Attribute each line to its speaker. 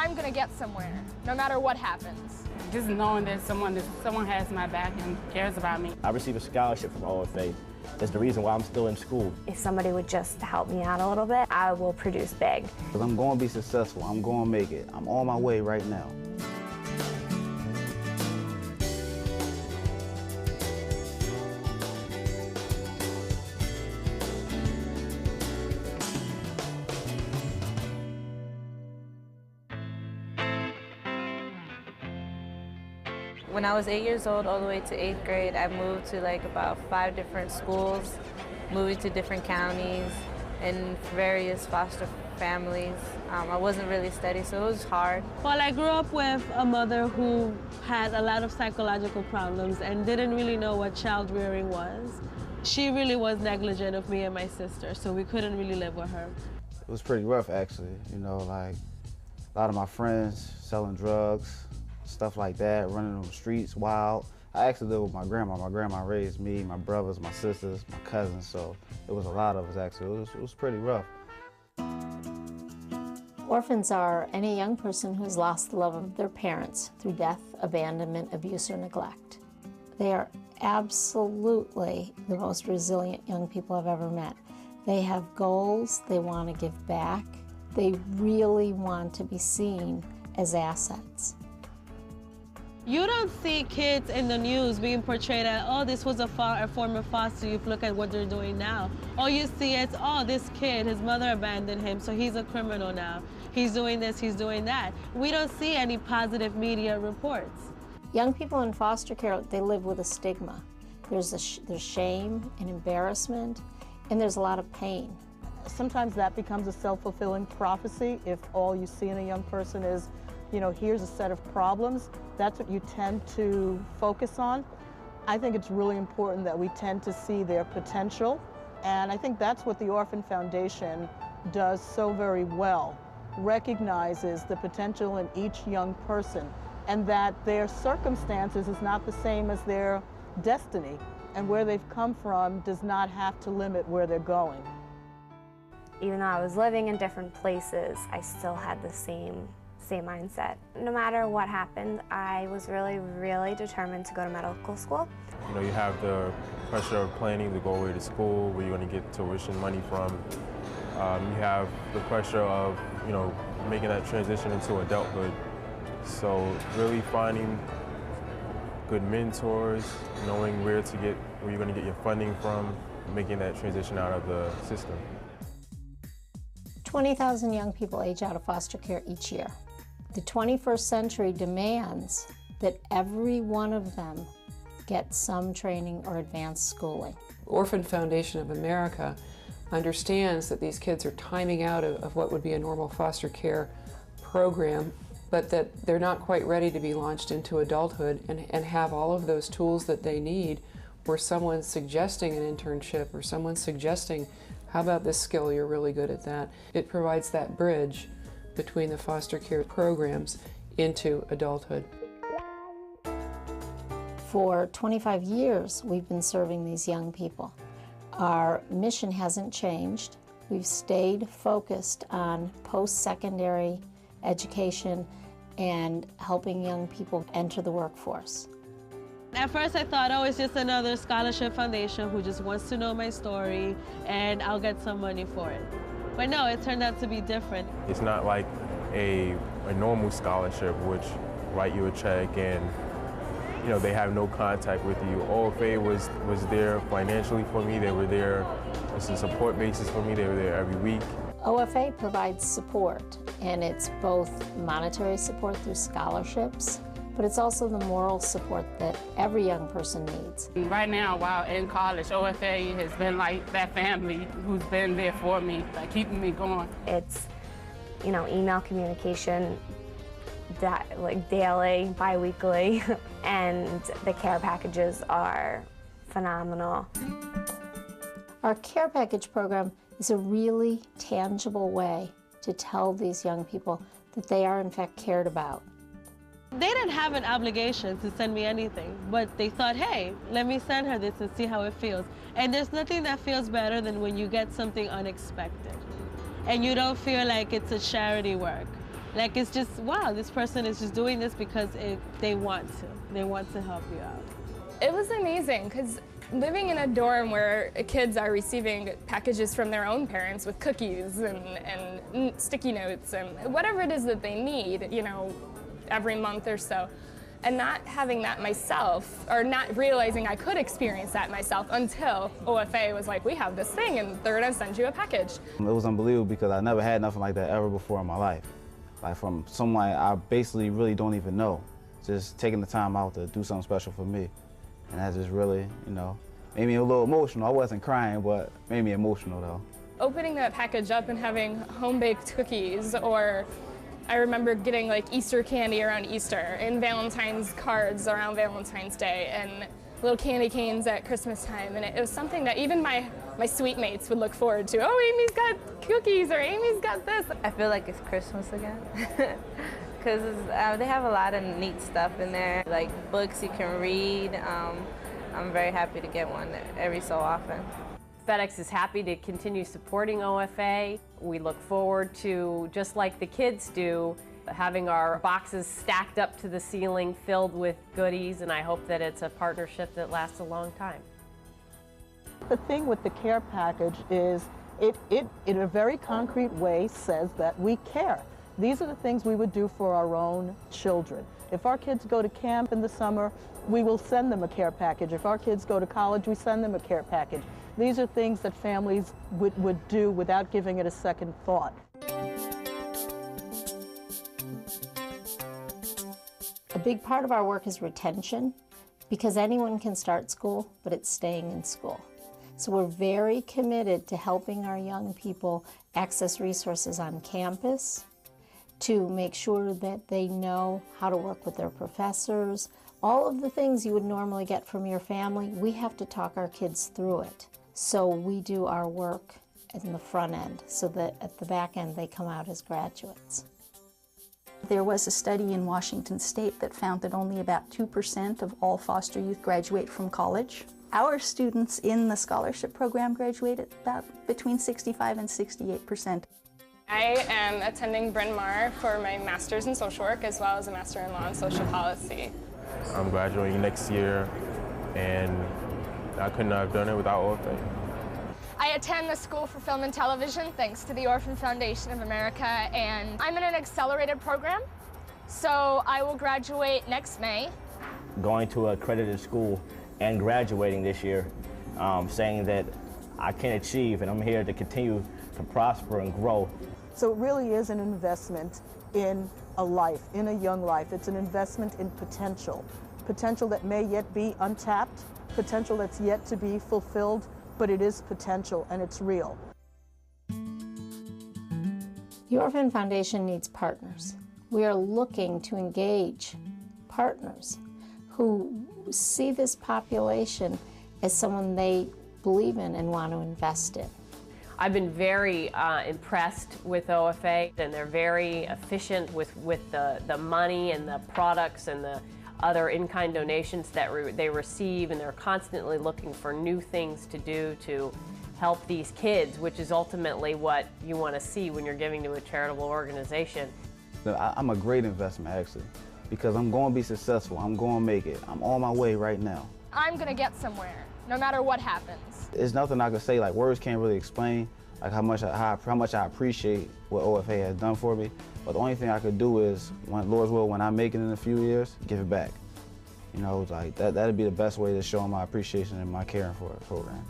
Speaker 1: I'm gonna get somewhere, no matter what happens.
Speaker 2: Just knowing that someone has my back and cares about me.
Speaker 3: I received a scholarship from OFA. That's the reason why I'm still in school.
Speaker 4: If somebody would just help me out a little bit, I will produce big.
Speaker 5: Because I'm going to be successful. I'm going to make it. I'm on my way right now.
Speaker 6: When I was 8 years old, all the way to 8th grade, I moved to like about 5 different schools, moving to different counties and various foster families. I wasn't really steady, so it was hard.
Speaker 7: Well, I grew up with a mother who had a lot of psychological problems and didn't really know what child rearing was. She really was negligent of me and my sister, so we couldn't really live with her.
Speaker 5: It was pretty rough, actually. You know, like a lot of my friends selling drugs, stuff like that, running on the streets wild. I actually lived with my grandma. My grandma raised me, my brothers, my sisters, my cousins, so it was a lot of us actually. It was pretty rough.
Speaker 8: Orphans are any young person who's lost the love of their parents through death, abandonment, abuse, or neglect. They are absolutely the most resilient young people I've ever met. They have goals, they want to give back, they really want to be seen as assets.
Speaker 7: You don't see kids in the news being portrayed as, oh, this was a former foster youth, look at what they're doing now. All you see is, oh, this kid, his mother abandoned him, so he's a criminal now. He's doing this, he's doing that. We don't see any positive media reports.
Speaker 8: Young people in foster care, they live with a stigma. There's shame and embarrassment, and there's a lot of pain.
Speaker 9: Sometimes that becomes a self-fulfilling prophecy if all you see in a young person is, you know, here's a set of problems. That's what you tend to focus on. I think it's really important that we tend to see their potential, and I think that's what the Orphan Foundation does so very well, recognizes the potential in each young person, and that their circumstances is not the same as their destiny, and where they've come from does not have to limit where they're going.
Speaker 4: Even though I was living in different places, I still had the same mindset. No matter what happened, I was really, really determined to go to medical school.
Speaker 10: You know, you have the pressure of planning to go away to school, where you're going to get tuition money from. You have the pressure of, you know, making that transition into adulthood. So really finding good mentors, knowing where you're going to get your funding from, making that transition out of the system.
Speaker 8: 20,000 young people age out of foster care each year. The 21st century demands that every one of them get some training or advanced schooling.
Speaker 11: Orphan Foundation of America understands that these kids are timing out of what would be a normal foster care program, but that they're not quite ready to be launched into adulthood and have all of those tools that they need, where someone's suggesting an internship or someone's suggesting, how about this skill, you're really good at that. It provides that bridge between the foster care programs into adulthood.
Speaker 8: For 25 years, we've been serving these young people. Our mission hasn't changed. We've stayed focused on post-secondary education and helping young people enter the workforce.
Speaker 7: At first I thought, oh, it's just another scholarship foundation who just wants to know my story and I'll get some money for it. But no, it turned out to be different.
Speaker 10: It's not like a normal scholarship, which write you a check and, you know, they have no contact with you. OFA was there financially for me. They were there as a support basis for me. They were there every week.
Speaker 8: OFA provides support, and it's both monetary support through scholarships, but it's also the moral support that every young person needs.
Speaker 2: Right now, while in college, OFA has been like that family who's been there for me, like keeping me going.
Speaker 4: It's, you know, email communication, like daily, bi-weekly, and the care packages are phenomenal.
Speaker 8: Our care package program is a really tangible way to tell these young people that they are in fact cared about.
Speaker 7: They didn't have an obligation to send me anything, but they thought, hey, let me send her this and see how it feels. And there's nothing that feels better than when you get something unexpected and you don't feel like it's a charity work, Like, it's just, wow, this person is just doing this because they want to. They want to help you out.
Speaker 1: It was amazing because living in a dorm where kids are receiving packages from their own parents with cookies and sticky notes and whatever it is that they need, you know, every month or so, and not having that myself, or not realizing I could experience that myself until OFA was like, we have this thing and they're gonna send you a package.
Speaker 5: It was unbelievable because I never had nothing like that ever before in my life. Like from someone I basically really don't even know, just taking the time out to do something special for me. And that just really, you know, made me a little emotional. I wasn't crying, but made me emotional though.
Speaker 1: Opening that package up and having home-baked cookies, or I remember getting like Easter candy around Easter and Valentine's cards around Valentine's Day and little candy canes at Christmas time. And it was something that even my sweet mates would look forward to. Oh, Amy's got cookies, or Amy's got this.
Speaker 6: I feel like it's Christmas again. Because they have a lot of neat stuff in there, like books you can read. I'm very happy to get one every so often.
Speaker 12: FedEx is happy to continue supporting OFA. We look forward to, just like the kids do, having our boxes stacked up to the ceiling filled with goodies, and I hope that it's a partnership that lasts a long time.
Speaker 9: The thing with the care package is it in a very concrete way says that we care. These are the things we would do for our own children. If our kids go to camp in the summer, we will send them a care package. If our kids go to college, we send them a care package. These are things that families would do without giving it a second thought.
Speaker 8: A big part of our work is retention, because anyone can start school, but it's staying in school. So we're very committed to helping our young people access resources on campus, to make sure that they know how to work with their professors. All of the things you would normally get from your family, we have to talk our kids through it. So we do our work in the front end so that at the back end they come out as graduates.
Speaker 13: There was a study in Washington State that found that only about 2% of all foster youth graduate from college. Our students in the scholarship program graduated about between 65 and 68%.
Speaker 1: I am attending Bryn Mawr for my master's in social work as well as a master in law and social policy.
Speaker 10: I'm graduating next year, and I couldn't have done it without OFA.
Speaker 1: I attend the School for Film and Television thanks to the Orphan Foundation of America, and I'm in an accelerated program, so I will graduate next May.
Speaker 3: Going to an accredited school and graduating this year, saying that I can achieve, and I'm here to continue to prosper and grow.
Speaker 9: So it really is an investment in a life, in a young life. It's an investment in potential. Potential that may yet be untapped, potential that's yet to be fulfilled, but it is potential and it's real.
Speaker 8: The Orphan Foundation needs partners. We are looking to engage partners who see this population as someone they believe in and want to invest in.
Speaker 12: I've been very impressed with OFA, and they're very efficient with the money and the products and the other in-kind donations that they receive, and they're constantly looking for new things to do to help these kids, which is ultimately what you want to see when you're giving to a charitable organization.
Speaker 5: I'm a great investment actually, because I'm going to be successful. I'm going to make it. I'm on my way right now.
Speaker 1: I'm going to get somewhere, no matter what happens.
Speaker 5: There's nothing I can say, like words can't really explain like how much I appreciate what OFA has done for me. But the only thing I could do is, when Lord's will, when I make it in a few years, give it back. You know, like that'd be the best way to show my appreciation and my caring for the program.